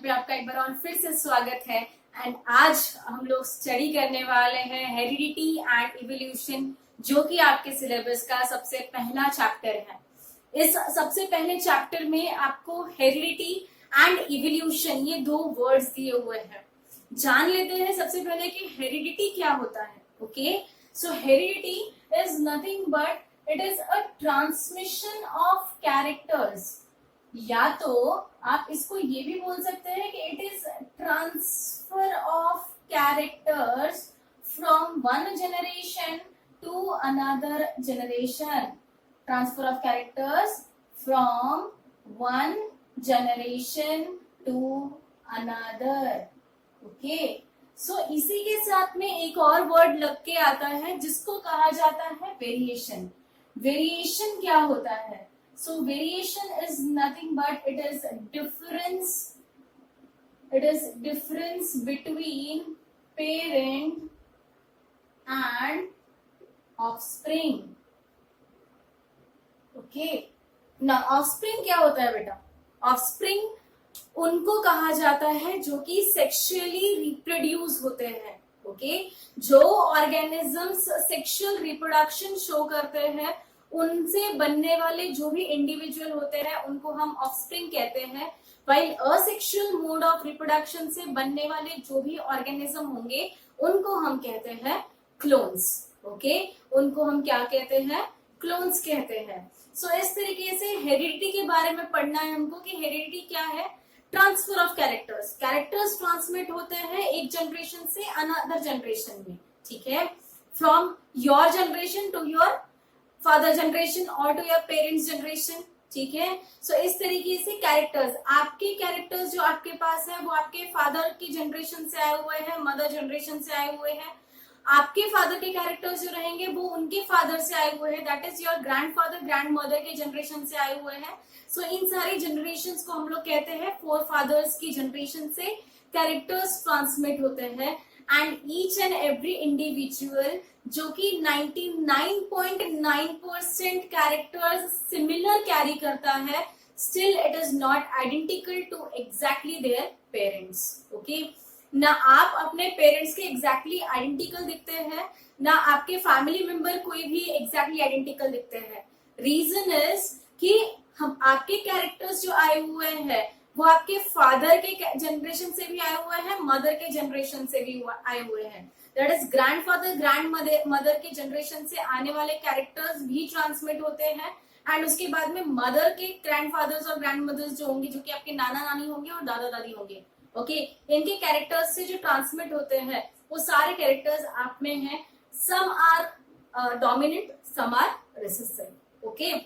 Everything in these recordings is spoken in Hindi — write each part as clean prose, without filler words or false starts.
पे आपका एक बार और फिर से स्वागत है। एंड आज हम लोग स्टडी करने वाले हैं हेरिडिटी एंड इवोल्यूशन, जो कि आपके सिलेबस का सबसे पहला चैप्टर है। इस सबसे पहले चैप्टर में आपको हेरिडिटी एंड इवोल्यूशन ये दो वर्ड्स दिए हुए हैं। जान लेते हैं सबसे पहले कि हेरिडिटी क्या होता है। Okay, so heredity is nothing but it is a transmission of characters, या तो आप इसको ये भी बोल सकते हैं कि it is transfer of characters from one generation to another generation. Transfer of characters from one generation to another. Okay, so इसी के साथ में एक और वर्ड लग के आता है जिसको कहा जाता है वेरिएशन। वेरिएशन क्या होता है? So variation is nothing but it is difference between parent and offspring. Okay, now offspring क्या होता है बेटा? Offspring उनको कहा जाता है जो कि सेक्सुअली रिप्रोड्यूस होते हैं। ओके, जो ऑर्गेनिजम्स सेक्सुअल रिप्रोडक्शन शो करते हैं उनसे बनने वाले जो भी इंडिविजुअल होते हैं उनको हम ऑफस्प्रिंग कहते हैं। While asexual mode of reproduction से बनने वाले जो भी ऑर्गेनिज्म होंगे उनको हम कहते हैं क्लोन्स। ओके, उनको हम क्या कहते हैं? क्लोन्स कहते हैं। सो इस तरीके से हेरिडिटी के बारे में पढ़ना है हमको कि हेरिडिटी क्या है। Transfer of characters, characters transmit होते हैं एक जनरेशन से अनदर जनरेशन में। ठीक है, from your generation to your father generation और टू योर पेरेंट्स जनरेशन। ठीक है, सो इस तरीके से कैरेक्टर्स, आपके कैरेक्टर्स जो आपके पास है वो आपके फादर की जनरेशन से आए हुए हैं, मदर जनरेशन से आए हुए हैं। आपके फादर के कैरेक्टर्स जो रहेंगे वो उनके फादर से आए हुए हैं, that is your grandfather grand mother के जनरेशन से आए हुए हैं। सो इन सारी जनरेशन को हम लोग कहते हैं फोर फादर्स की जनरेशन से कैरेक्टर्स ट्रांसमिट होते हैं। And each and every individual जो कि 99.9% कैरेक्टर्स सिमिलर कैरी करता है, still it is not identical to exactly their parents. Okay, ना आप अपने पेरेंट्स के एग्जैक्टली आइडेंटिकल दिखते हैं, ना आपके फैमिली मेंबर कोई भी एग्जैक्टली आइडेंटिकल दिखते हैं। रीजन इज कि हम आपके कैरेक्टर्स जो आए हुए हैं वो आपके फादर के जनरेशन से भी आए हुए हैं, मदर के जनरेशन से भी आए हुए हैं। That is grandfather grand mother के जनरेशन से आने वाले कैरेक्टर्स भी ट्रांसमिट होते हैं। एंड उसके बाद में मदर के ग्रैंडफादर्स और ग्रैंड मदर्स जो होंगे, जो कि आपके नाना नानी होंगे और दादा दादी होंगे। ओके, इनके कैरेक्टर्स से जो ट्रांसमिट होते हैं वो सारे कैरेक्टर्स आप में हैं। Some are dominant, some are recessive. Okay,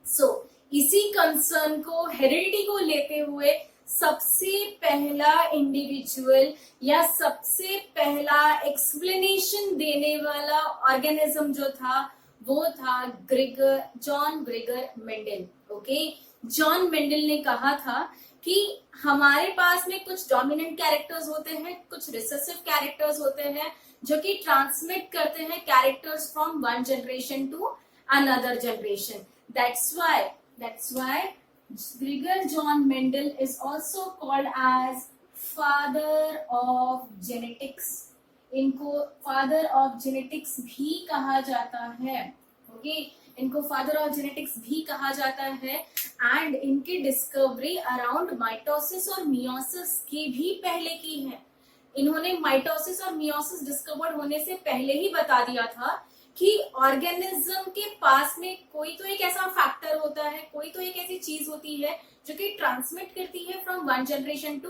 so इसी कंसर्न को, हेरिडिटी को लेते हुए सबसे पहला इंडिविजुअल या सबसे पहला एक्सप्लेनेशन देने वाला ऑर्गेनिज्म जो था वो था John Gregor Mendel. Okay, John Mendel ने कहा था कि हमारे पास में कुछ डोमिनेंट कैरेक्टर्स होते हैं, कुछ रिसेसिव कैरेक्टर्स होते हैं जो कि ट्रांसमिट करते हैं characters from one generation to another generation. That's why Gregor John Mendel is also called as father of genetics. इनको father of genetics भी कहा जाता है। ओके, इनको father of genetics भी कहा जाता है। एंड इनकी डिस्कवरी अराउंड माइटोसिस और मियोसिस की भी पहले की है। इन्होंने माइटोसिस और मियोसिस डिस्कवर्ड होने से पहले ही बता दिया था कि ऑर्गेनिज्म के पास में कोई तो एक ऐसा फैक्टर होता है, कोई तो एक ऐसी चीज होती है जो कि ट्रांसमिट करती है from one generation to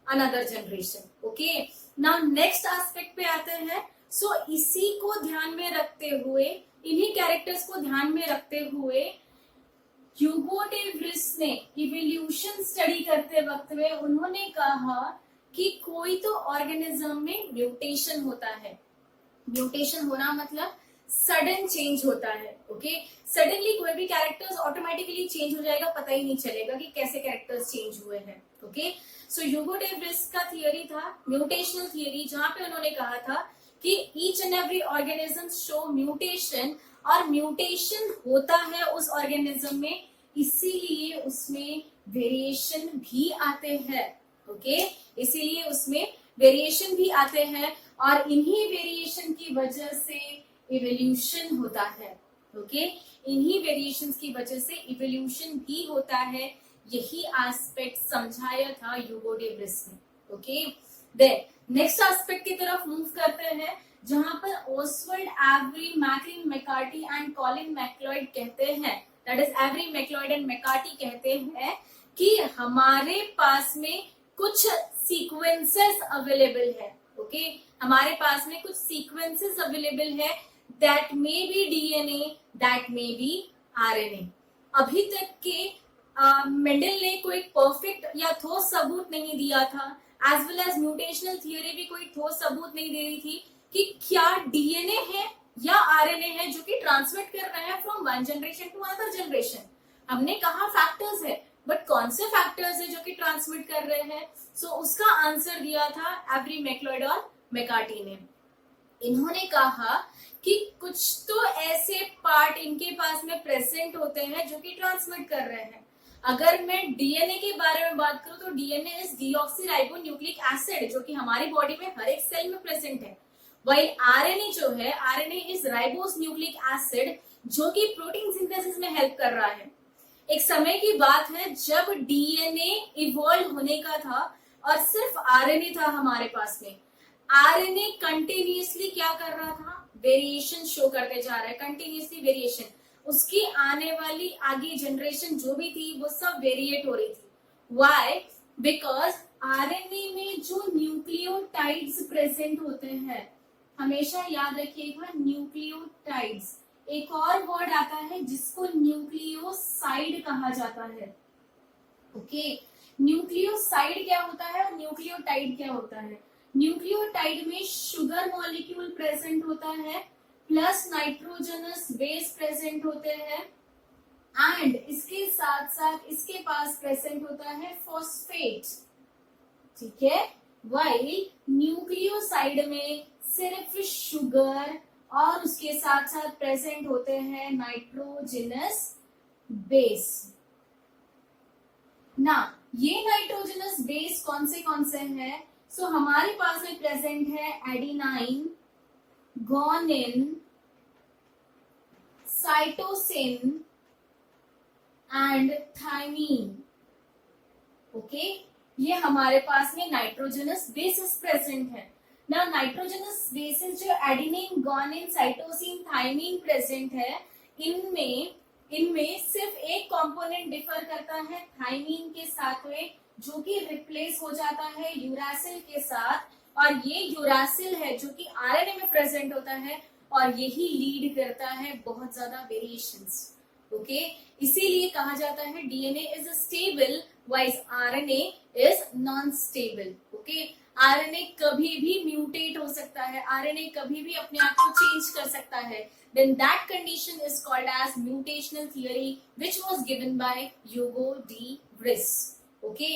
another generation. Okay, now next aspect पे आते हैं। सो इसी को ध्यान में रखते हुए, इन्हीं कैरेक्टर्स को ध्यान में रखते हुए ह्यूगो डे व्रिस ने इवोल्यूशन स्टडी करते वक्त में उन्होंने कहा कि कोई तो ऑर्गेनिज्म में म्यूटेशन होता है। म्यूटेशन होना मतलब सडन चेंज होता है। ओके, सडनली कोई भी कैरेक्टर्स ऑटोमेटिकली चेंज हो जाएगा, पता ही नहीं चलेगा कि कैसे कैरेक्टर्स चेंज हुए हैं। ओके, सो ह्यूगो डे व्रिस का थियरी था म्यूटेशनल थियरी, जहां पे उन्होंने कहा था कि each and every organism show mutation, और म्यूटेशन होता है उस ऑर्गेनिज्म में, इसीलिए उसमें वेरिएशन भी आते हैं। ओके, इसीलिए उसमें वेरिएशन भी आते हैं और इन्हीं वेरिएशन की वजह से इवोल्यूशन होता है। ओके, इन्हीं वेरिएशंस की वजह से इवोल्यूशन भी होता है। यही एस्पेक्ट समझाया था ह्यूगो डे व्रिस ने। ओके, देन नेक्स्ट एस्पेक्ट की तरफ मूव करते हैं, जहां पर Oswald every, McLean McCarthy and Colin MacLeod कहते हैं, that is every, MacLeod and McCarthy कहते हैं कि हमारे पास में कुछ सीक्वेंसेस अवेलेबल है। ओके, हमारे पास में कुछ सीक्वेंसेस अवेलेबल है, that may be DNA, that may be RNA. अभी तक के मेंडल ने कोई परफेक्ट या ठोस सबूत नहीं दिया था, as well as mutational theory भी कोई ठोस सबूत नहीं दे रही थी कि क्या डीएनए है या आरएनए है जो कि ट्रांसमिट कर रहे हैं from one generation to another generation. हमने कहा फैक्टर्स है, बट कौन से फैक्टर्स है जो कि ट्रांसमिट कर रहे हैं? सो उसका आंसर दिया था एवरी, मैक्लॉयड और मैकार्टी ने। इन्होंने कहा कि कुछ तो ऐसे पार्ट इनके पास में प्रेजेंट होते हैं जो कि ट्रांसमिट कर रहे हैं। अगर मैं डीएनए के बारे में बात करूं तो डीएनए इज डीऑक्सीराइबोन्यूक्लिक एसिड, जो कि हमारी बॉडी में हर एक सेल में प्रेजेंट है। वही आरएनए जो है, RNA is ribose nucleic acid, जो कि प्रोटीन सिंथेसिस में हेल्प कर रहा है। एक समय की बात है जब डीएनए इवॉल्व होने का था और सिर्फ आरएनए था हमारे पास में। आरएनए कंटिन्यूअसली क्या कर रहा था? वेरिएशन शो करते जा रहा है, कंटिन्यूअसली वेरिएशन। उसकी आने वाली आगे जनरेशन जो भी थी वो सब वेरिएट हो रही थी। व्हाई? बिकॉज आरएनए में जो न्यूक्लियोटाइड्स प्रेजेंट होते हैं, हमेशा याद रखिएगा न्यूक्लियोटाइड्स। एक और वर्ड आता है जिसको न्यूक्लियोसाइड कहा जाता है। ओके, न्यूक्लियोसाइड क्या होता है और न्यूक्लियोटाइड क्या होता है? न्यूक्लियोटाइड में शुगर मॉलिक्यूल प्रेजेंट होता है, प्लस नाइट्रोजनस बेस प्रेजेंट होते हैं, एंड इसके साथ साथ इसके पास प्रेजेंट होता है फॉस्फेट। ठीक है, वाइल न्यूक्लियोसाइड में सिर्फ शुगर और उसके साथ साथ प्रेजेंट होते हैं नाइट्रोजनस बेस। ना, ये नाइट्रोजनस बेस कौन से हैं? सो हमारे पास में प्रेजेंट है adenine, guanine, cytosine and thymine. Okay, ये हमारे पास में नाइट्रोजनस बेसिस प्रेजेंट है। ना, नाइट्रोजनस बेसिस जो adenine, guanine, cytosine, thymine present है, इनमें सिर्फ एक कंपोनेंट डिफर करता है थाइमीन के साथ में, जो कि रिप्लेस हो जाता है यूरासिल के साथ, और ये यूरासिल है जो कि आरएनए में प्रेजेंट होता है और यही लीड करता है बहुत ज्यादा वेरिएशंस। ओके, इसीलिए कहा जाता है DNA is stable wise RNA is non stable. Okay, RNA कभी भी म्यूटेट हो सकता है, आरएनए कभी भी अपने आप को चेंज कर सकता है। Then that condition is called as mutational theory, which was given by Hugo de Vries. Okay,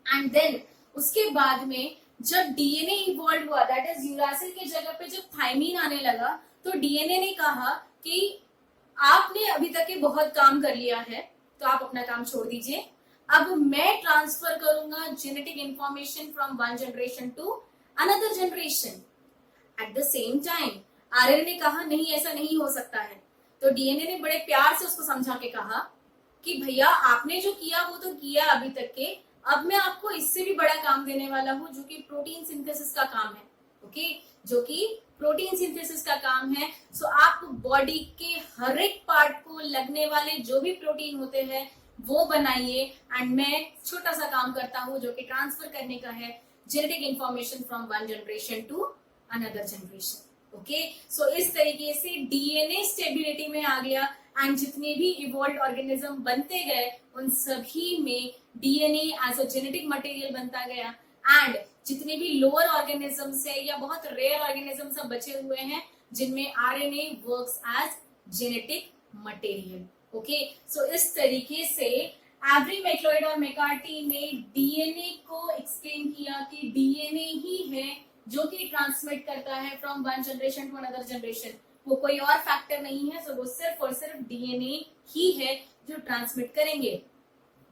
and then उसके बाद में जब डीएनए इवॉल्व हुआ, दैट इज यूरासिल की जगह पे जब थाइमीन आने लगा, तो डीएनए ने कहा कि आपने अभी तक के बहुत काम कर लिया है, तो आप अपना काम छोड़ दीजिए, अब मैं ट्रांसफर करूंगा genetic information from one generation to another generation. At the same time RNA ने कहा नहीं, ऐसा नहीं हो सकता है। तो डीएनए ने बड़े प्यार से उसको समझा के कहा कि भैया आपने जो किया वो तो किया अभी तक के, अब मैं आपको इससे भी बड़ा काम देने वाला हूं, जो कि प्रोटीन सिंथेसिस का काम है। ओके, जो कि प्रोटीन सिंथेसिस का काम है। सो आप बॉडी के हर एक पार्ट को लगने वाले जो भी प्रोटीन होते हैं वो बनाइए, एंड मैं छोटा सा काम करता हूं जो कि ट्रांसफर करने का है genetic information from one generation to another generation. Okay, so इस तरीके से डीएनए स्टेबिलिटी में आ गया, एंड जितने भी इवॉल्व ऑर्गेनिज्म बनते गए उन सभी में DNA as a genetic material बनता गया, एंड जितने भी लोअर ऑर्गेनिजम्स है या बहुत रेयर ऑर्गेनिजम्स अब बचे हुए हैं जिनमें RNA works as genetic material. Okay, so इस तरीके से एवरी, मैक्लॉयड और मैकार्टी ने डीएनए को एक्सप्लेन किया कि डीएनए ही है जो कि ट्रांसमिट करता है from one generation to another generation, वो कोई और फैक्टर नहीं है। सो वो सिर्फ और सिर्फ डीएनए ही है जो ट्रांसमिट करेंगे।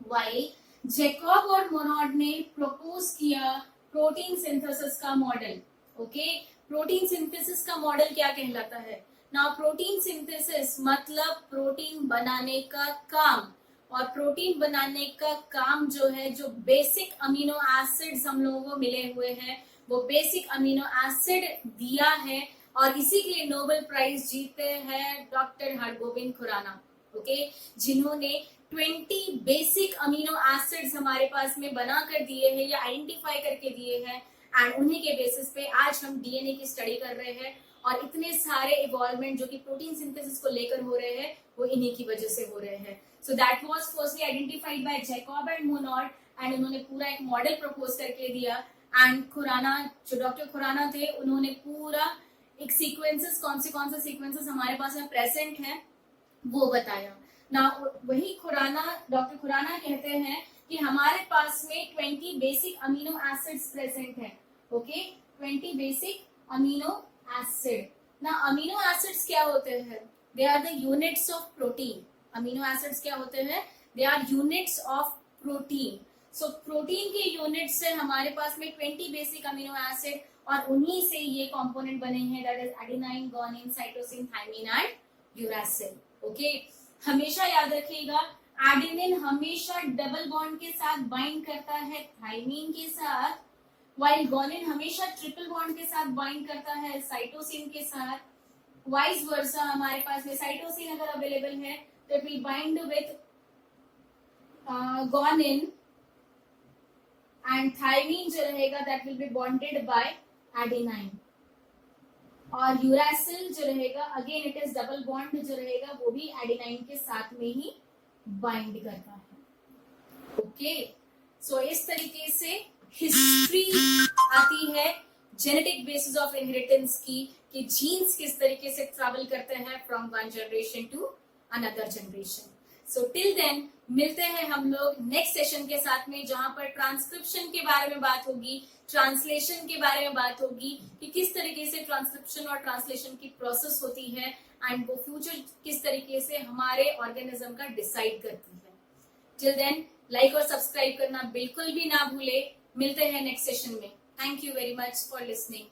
वाइल जैकब और मोनॉड ने प्रपोज किया प्रोटीन सिंथेसिस का मॉडल। ओके, प्रोटीन सिंथेसिस का मॉडल क्या कहलाता है? ना प्रोटीन सिंथेसिस मतलब प्रोटीन बनाने का काम, और प्रोटीन बनाने का काम जो है, जो बेसिक अमीनो एसिड्स हम लोगों को मिले हुए हैं, वो बेसिक अमीनो एसिड दिया है, और इसी के लिए नोबेल प्राइज जीते हैं डॉक्टर हरगोविंद खुराना। ओके, जिन्होंने 20 बेसिक अमीनो एसिड्स हमारे पास में बना कर दिए हैं या आइडेंटिफाई करके दिए हैं, एंड उन्हीं के बेसिस पे आज हम डीएनए की स्टडी कर रहे हैं, और इतने सारे इवॉल्वमेंट जो कि प्रोटीन सिंथेसिस को लेकर हो रहे हैं वो इन्हीं की वजह से हो रहे हैं। So that was firstly identified by Jacob and Monod, and उन्होंने पूरा एक मॉडल प्रपोज करके दिया, एंड खुराना, जो डॉक्टर खुराना थे, उन्होंने पूरा एक सीक्वेंसेस, कौन से सीक्वेंसेस हमारे पास में प्रेजेंट हैं वो बताया ना। वही खुराना, डॉक्टर खुराना कहते हैं कि हमारे पास में 20 बेसिक अमीनो एसिड्स प्रेजेंट हैं। Okay, 20 basic amino acid. ना अमीनो एसिड्स क्या होते हैं? They are the units of protein. Amino acids क्या होते हैं? They are units of protein. So protein के यूनिट से हमारे पास में 20 बेसिक अमीनो एसिड, और उन्हीं से ये कंपोनेंट बने हैं, that is adenine, guanine, cytosine, thymine and uracil. Okay, हमेशा याद रखिएगा, एडेनिन हमेशा डबल बॉन्ड के साथ बाइंड करता है थायमिन के साथ, वाइल गुआनिन हमेशा ट्रिपल बॉन्ड के साथ बाइंड करता है साइटोसिन के साथ। वाइस वर्सा, हमारे पास में साइटोसिन अगर अवेलेबल है तो it will bind with guanine, and thymine जो रहेगा that will be bonded by adenine, और यूरासिल जो रहेगा again it is double bond जो रहेगा वो भी एडेनाइन के साथ में ही बाइंड करता है। ओके, सो इस तरीके से हिस्ट्री आती है जेनेटिक बेसिस ऑफ इनहेरिटेंस की, कि जीन्स किस तरीके से ट्रैवल करते हैं from one generation to another generation. So till then मिलते हैं हम लोग नेक्स्ट सेशन के साथ में, जहां पर ट्रांसक्रिप्शन के बारे में बात होगी, ट्रांसलेशन के बारे में बात होगी, कि किस तरीके से ट्रांसक्रिप्शन और ट्रांसलेशन की प्रोसेस होती है, एंड वो फ्यूचर किस तरीके से हमारे ऑर्गेनिज्म का डिसाइड करती है। टिल देन लाइक और सब्सक्राइब करना बिल्कुल भी ना भूले। मिलते हैं नेक्स्ट सेशन में। Thank you very much for listening.